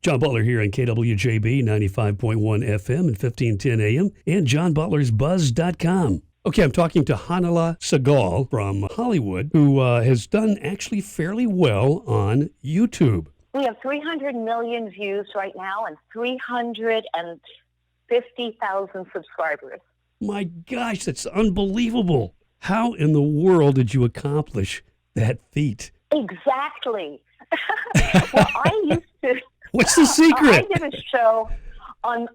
John Butler here on KWJB 95.1 FM and 1510 AM and johnbutlersbuzz.com. Okay, I'm talking to HANALA SAGAL from Hollywood, who has done actually fairly well on YouTube. We have 300 million views right now and 350,000 subscribers. My gosh, that's unbelievable. How in the world did you accomplish that feat? Exactly. Well, I used to... What's the secret? I did a show on,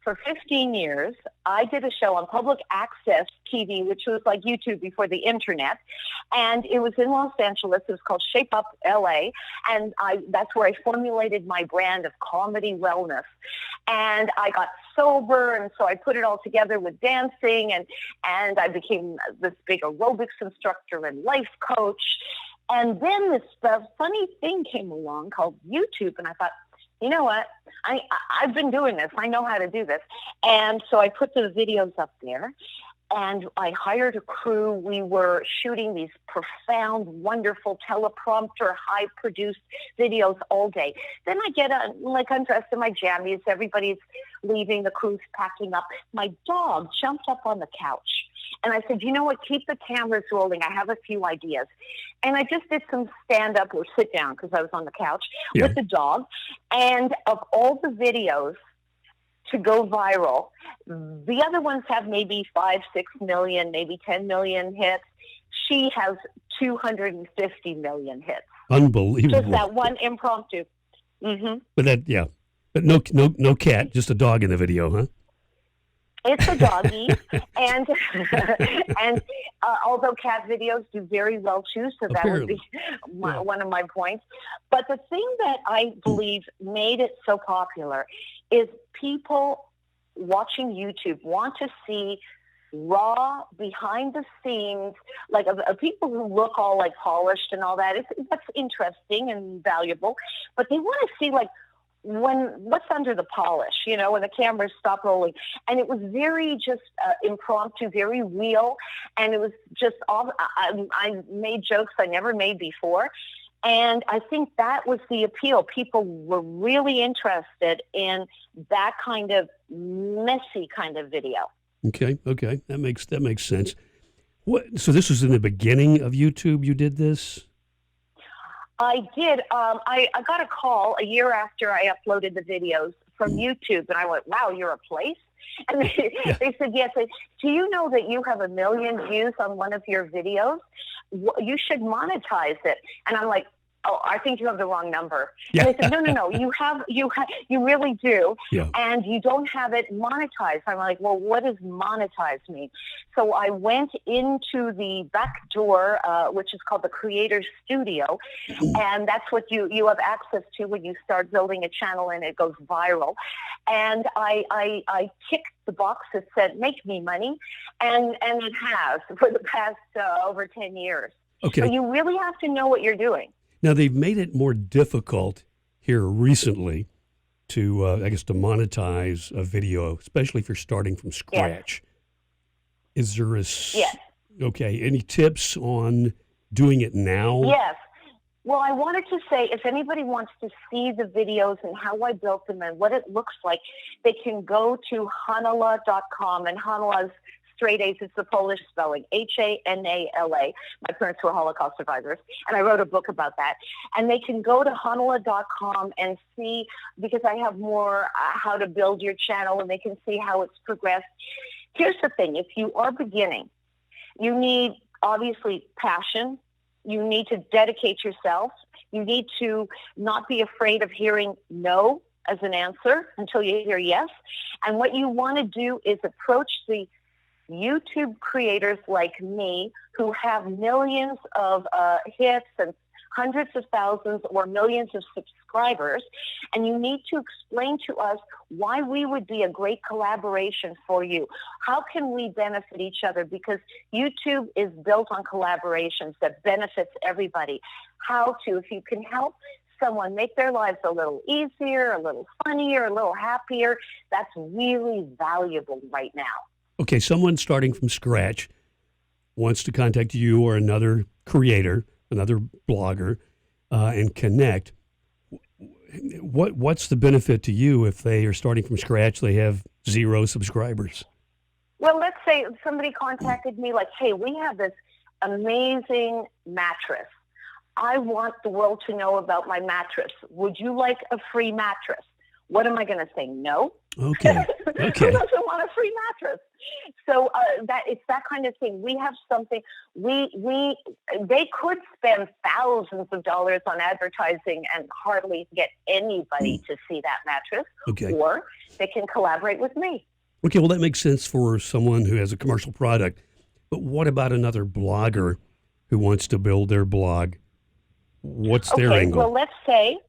for 15 years, I did a show on public access TV, which was like YouTube before the internet. And it was in Los Angeles. It was called Shape Up LA. And that's where I formulated my brand of comedy wellness. And I got sober, and so I put it all together with dancing, and I became this big aerobics instructor and life coach. And then this funny thing came along called YouTube, and I thought, you know what? I've been doing this. I know how to do this. And so I put the videos up there, and I hired a crew. We were shooting these profound, wonderful teleprompter, high-produced videos all day. Then I get I'm dressed in my jammies. Everybody's leaving. The crew's packing up. My dog jumped up on the couch. And I said, you know what, keep the cameras rolling. I have a few ideas. And I just did some stand-up or sit-down because I was on the couch with the dog. And of all the videos to go viral, the other ones have maybe 5, 6 million, maybe 10 million hits. She has 250 million hits. Unbelievable. Just that one impromptu. Mm-hmm. But no cat, just a dog in the video, huh? It's a doggy, and although cat videos do very well too, so that would be one of my points. But the thing that I believe made it so popular is people watching YouTube want to see raw, behind the scenes, like people who look all like polished and all that. That's interesting and valuable, but they want to see like what's under the polish, when the cameras stop rolling. And it was very just impromptu, very real. And it was just all, I made jokes I never made before. And I think that was the appeal. People were really interested in that kind of messy kind of video. Okay. That makes sense. So this was in the beginning of YouTube you did this? I did. I got a call a year after I uploaded the videos from YouTube, and I went, wow, you're a place? And they said, yes. Do you know that you have 1 million views on one of your videos? You should monetize it. And I'm like, oh, I think you have the wrong number. And they said, no, you really do. Yeah. And you don't have it monetized. I'm like, well, what does monetize mean? So I went into the back door, which is called the Creator Studio. And that's what you have access to when you start building a channel and it goes viral. And I ticked the box that said, make me money. And it has for the past over 10 years. Okay. So you really have to know what you're doing. Now, they've made it more difficult here recently to monetize a video, especially if you're starting from scratch. Yes. Is there Yes. Okay, any tips on doing it now? Yes. Well, I wanted to say, if anybody wants to see the videos and how I built them and what it looks like, they can go to hanala.com, and Hanala's straight A's, it's the Polish spelling, HANALA. My parents were Holocaust survivors, and I wrote a book about that. And they can go to hanala.com and see, because I have more how to build your channel, and they can see how it's progressed. Here's the thing. If you are beginning, you need, obviously, passion. You need to dedicate yourself. You need to not be afraid of hearing no as an answer until you hear yes. And what you want to do is approach the YouTube creators like me who have millions of hits and hundreds of thousands or millions of subscribers, and you need to explain to us why we would be a great collaboration for you. How can we benefit each other? Because YouTube is built on collaborations that benefits everybody. How to, if you can help someone make their lives a little easier, a little funnier, a little happier, that's really valuable right now. Okay, someone starting from scratch wants to contact you or another creator, another blogger, and connect. What's the benefit to you if they are starting from scratch? They have 0 subscribers. Well, let's say somebody contacted me like, hey, we have this amazing mattress. I want the world to know about my mattress. Would you like a free mattress? What am I going to say? No. Okay. Okay. Who doesn't want a free mattress? So that it's that kind of thing. We have something. They could spend thousands of dollars on advertising and hardly get anybody to see that mattress. Okay. Or they can collaborate with me. Okay, well, that makes sense for someone who has a commercial product. But what about another blogger who wants to build their blog? What's their angle? Well, let's say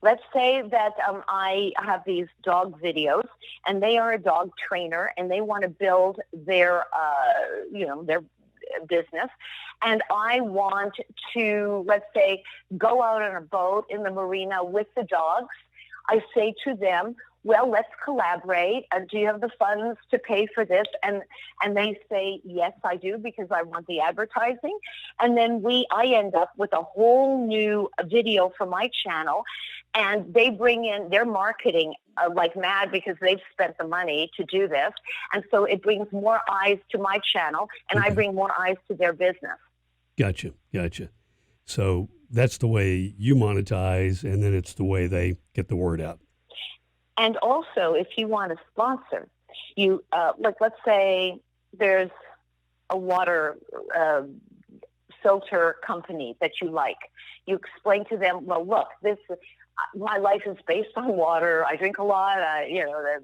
that I have these dog videos, and they are a dog trainer, and they want to build their, their business. And I want to, let's say, go out on a boat in the marina with the dogs. I say to them, well, let's collaborate. Do you have the funds to pay for this? And they say, yes, I do, because I want the advertising. And then I end up with a whole new video for my channel. And they bring in their marketing like mad because they've spent the money to do this. And so it brings more eyes to my channel, and I bring more eyes to their business. Gotcha. So that's the way you monetize, and then it's the way they get the word out. And also, if you want to sponsor, you let's say there's a water filter company that you like. You explain to them, well, look, my life is based on water. I drink a lot. I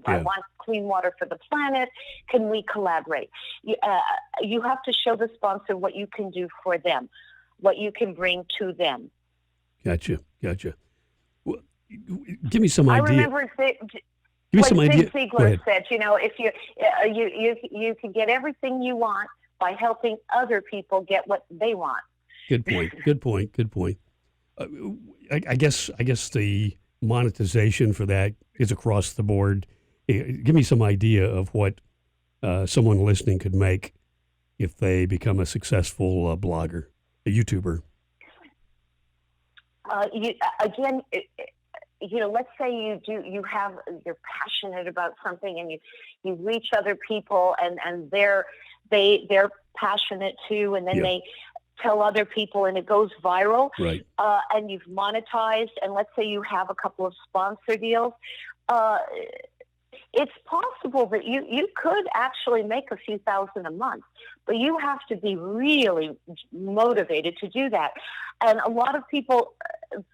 want clean water for the planet. Can we collaborate? You have to show the sponsor what you can do for them, what you can bring to them. Gotcha. Well, give me some idea. I remember Zig Ziglar said, if you can get everything you want by helping other people get what they want. Good point. I guess the monetization for that is across the board. Give me some idea of what someone listening could make if they become a successful blogger, a YouTuber. Let's say you're passionate about something, and you reach other people, and they're passionate too, and then they tell other people, and it goes viral. Right. And you've monetized, and let's say you have a couple of sponsor deals. It's possible that you could actually make a few thousand a month, but you have to be really motivated to do that. And a lot of people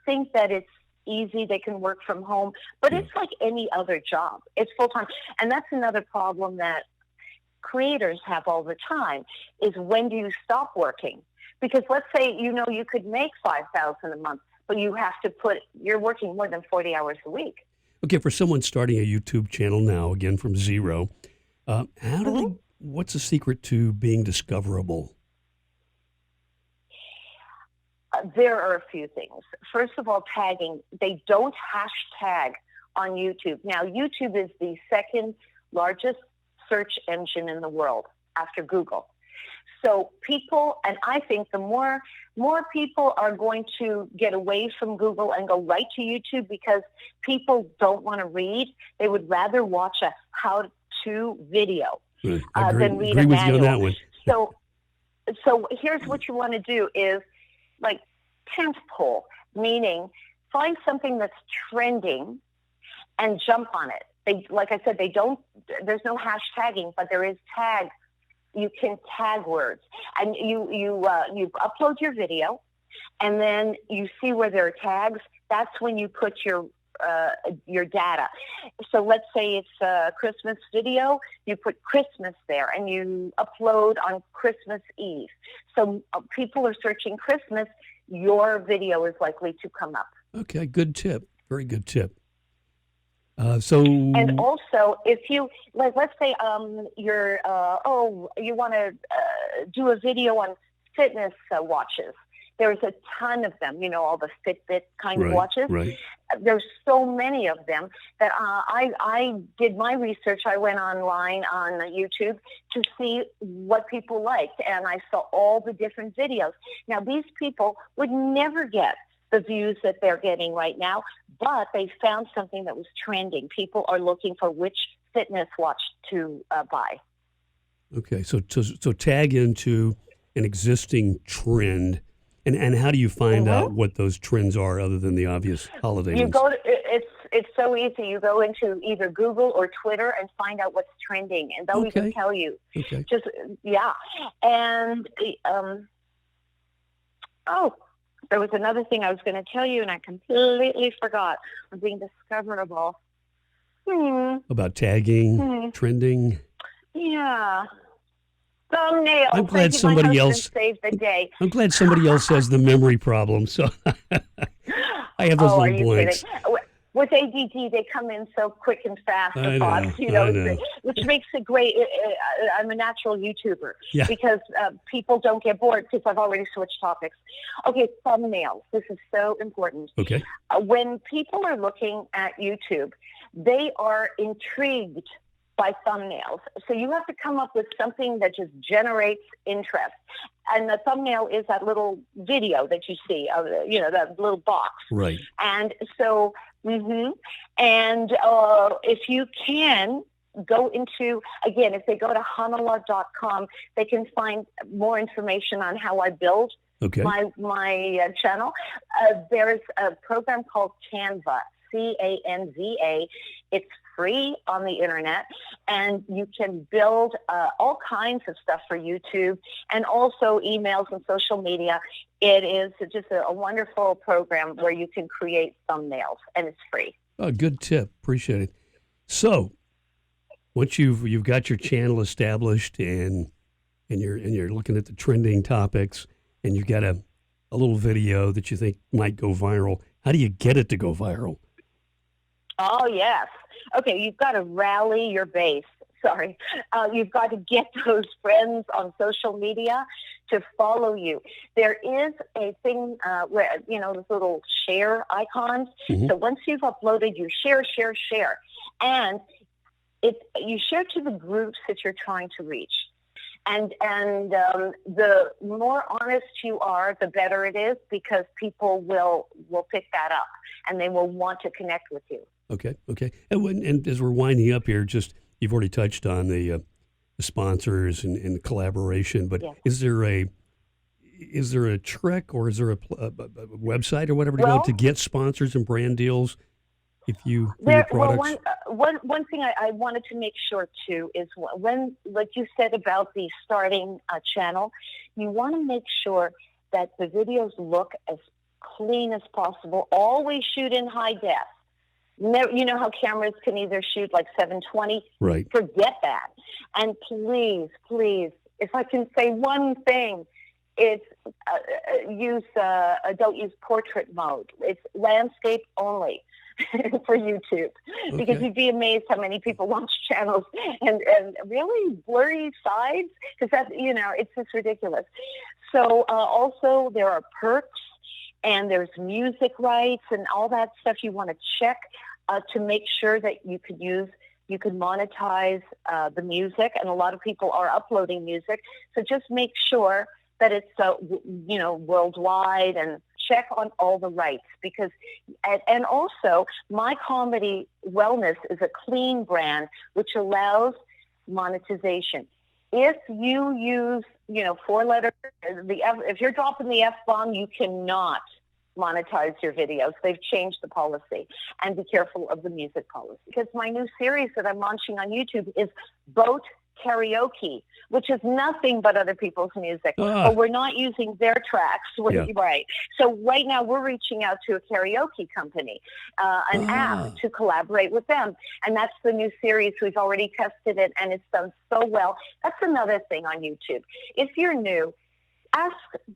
think that it's easy, they can work from home, but it's like any other job. It's full-time. And that's another problem that creators have all the time, is when do you stop working? Because let's say, you could make $5,000 a month, but you're working more than 40 hours a week. Okay, for someone starting a YouTube channel now, again from zero, what's the secret to being discoverable? There are a few things. First of all, tagging. They don't hashtag on YouTube. Now, YouTube is the second largest search engine in the world after Google. So people, and I think the more people are going to get away from Google and go right to YouTube, because people don't want to read. They would rather watch a how-to video than read a manual. With you on that one. So here's what you want to do is like tent pole, meaning find something that's trending and jump on it. Like I said, there's no hashtagging, but there is tag. You can tag words, and you upload your video, and then you see where there are tags. That's when you put your data. So let's say it's a Christmas video, you put Christmas there, and you upload on Christmas Eve. So people are searching Christmas, your video is likely to come up. Okay, good tip. Very good tip. And also, if you let's say you want to do a video on fitness watches. There's a ton of them, all the Fitbit kind of watches. Right. There's so many of them that I did my research. I went online on YouTube to see what people liked, and I saw all the different videos. Now, these people would never get the views that they're getting right now, but they found something that was trending. People are looking for which fitness watch to buy. Okay, so tag into an existing trend, and how do you find out what those trends are other than the obvious holiday You ones? go to, it's so easy. You go into either Google or Twitter and find out what's trending, and they'll even tell you. Okay. Just and there was another thing I was going to tell you, and I completely forgot. I'm being discoverable. About tagging, trending. Yeah. Thumbnails. I'm glad somebody else saved the day. I'm glad somebody else has the memory problem. So I have those little blanks. With ADD, they come in so quick and fast. I know. Which makes it great. I'm a natural YouTuber because people don't get bored because I've already switched topics. Okay, thumbnails. This is so important. Okay. When people are looking at YouTube, they are intrigued by thumbnails. So you have to come up with something that just generates interest. And the thumbnail is that little video that you see, that little box. Right. And so, and if you can go into, again, if they go to HANALA.com, they can find more information on how I build my channel. There's a program called Canva, Canva. It's free on the internet, and you can build all kinds of stuff for YouTube and also emails and social media. It is just a wonderful program where you can create thumbnails, and it's free. Oh, good tip. Appreciate it. So, once you've got your channel established and you're looking at the trending topics, and you've got a little video that you think might go viral, how do you get it to go viral? Oh, yes. Okay, you've got to rally your base. You've got to get those friends on social media to follow you. There is a thing where, those little share icons. So once you've uploaded, you share. And you share to the groups that you're trying to reach. And the more honest you are, the better it is, because people will pick that up and they will want to connect with you. Okay. And as we're winding up here, you've already touched on the sponsors and the collaboration, but is there a trick, or is there a website or whatever to go to get sponsors and brand deals? If you your products? One thing I wanted to make sure too is when, like you said about the starting channel, you want to make sure that the videos look as clean as possible. Always shoot in high def. You know how cameras can either shoot like 720? Right. Forget that. And please, if I can say one thing, it's don't use portrait mode. It's landscape only for YouTube, because you'd be amazed how many people launch channels and really blurry sides, because it's just ridiculous. So also there are perks, and there's music rights and all that stuff you want to check to make sure that you could monetize the music, and a lot of people are uploading music. So just make sure that it's worldwide, and check on all the rights, because and also My Comedy Wellness is a clean brand which allows monetization. If you use 4 letters, if you're dropping the F-bomb, you cannot monetize your videos. They've changed the policy. And be careful of the music policy, because my new series that I'm launching on YouTube is Boat Karaoke, which is nothing but other people's music. But we're not using their tracks. Right. So right now we're reaching out to a karaoke company, an app, to collaborate with them. And that's the new series. We've already tested it, and it's done so well. That's another thing on YouTube. If you're new, ask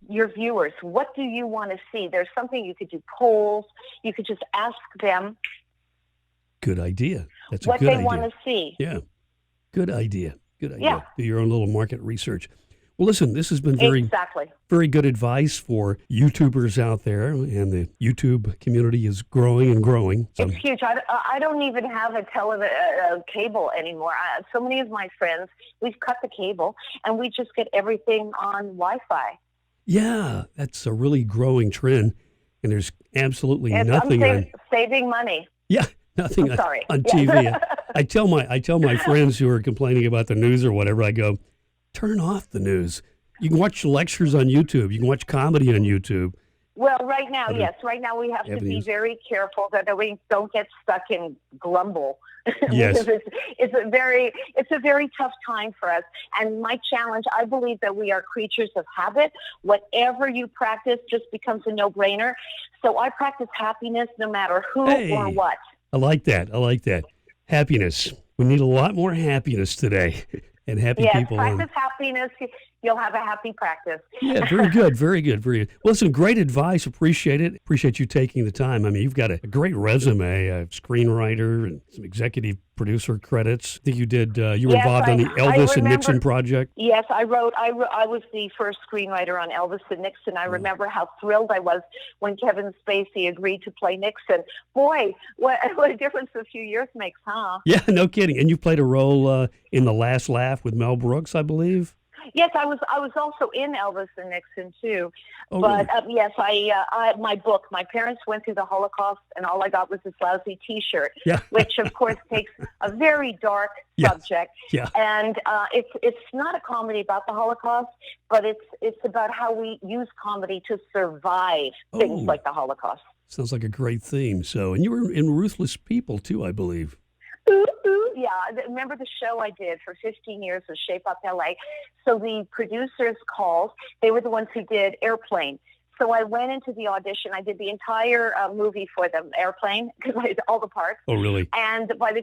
your viewers, what do you want to see? There's something you could do, polls. You could just ask them. Good idea. That's what they want to see. Yeah. Good idea. Yeah. Do your own little market research. Well, listen, this has been very good advice for YouTubers out there, and the YouTube community is growing and growing. So. It's huge. I don't even have a cable anymore. So many of my friends, we've cut the cable, and we just get everything on Wi-Fi. Yeah, that's a really growing trend. and there's absolutely Yes, nothing on. Saving money. Yeah, nothing I'm sorry. on Yes. TV. I tell my friends who are complaining about the news or whatever, I go, turn off the news. You can watch lectures on YouTube. You can watch comedy on YouTube. Well, right now, yes. Right now we have to be avenues. very careful that we don't get stuck in grumble. Yes. Because it's a very tough time for us. And my challenge, I believe that we are creatures of habit. Whatever you practice just becomes a no-brainer. So I practice happiness no matter who or what. I like that. Happiness. We need a lot more happiness today. And happy people. Yes, practice happiness. You'll have a happy practice. Yeah, very good. Well, listen, great advice. Appreciate it. Appreciate you taking the time. I mean, you've got a great resume, a screenwriter and some executive producer credits. I think you did, you were involved on the Elvis and Nixon project. Yes, I was the first screenwriter on Elvis and Nixon. I remember how thrilled I was when Kevin Spacey agreed to play Nixon. Boy, what a difference a few years makes, huh? Yeah, no kidding. And you played a role in The Last Laugh with Mel Brooks, I believe. Yes, I was also in Elvis and Nixon too. Oh, but really? yes, my book. My parents went through the Holocaust, and all I got was this lousy T-shirt, Yeah. which of course takes a very dark Yeah. subject. Yeah. And it's not a comedy about the Holocaust, but it's about how we use comedy to survive things like the Holocaust. Sounds like a great theme. So, and you were in Ruthless People too, I believe. Ooh, ooh, yeah. Remember the show I did for 15 years was Shape Up LA? So the producers called. They were the ones who did Airplane. So I went into the audition. I did the entire movie for them, Airplane, because I did all the parts. Oh, really? And by the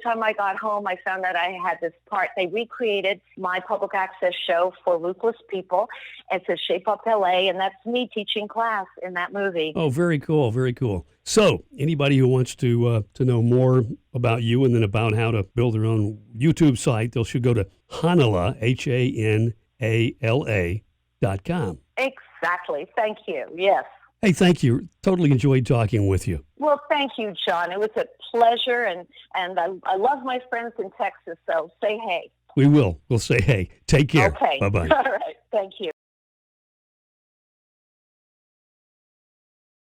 time I got home, I found that I had this part. They recreated my public access show for Ruthless People. It's a Shape Up LA, and that's me teaching class in that movie. Oh, very cool. Very cool. So anybody who wants to know more about you and then about how to build their own YouTube site, they should go to HANALA, HANALA.com. Exactly. Thank you. Yes. Hey, thank you. Totally enjoyed talking with you. Well, thank you, John. It was a pleasure, and I love my friends in Texas, so say hey. We will. We'll say hey. Take care. Okay. Bye-bye. All right. Thank you.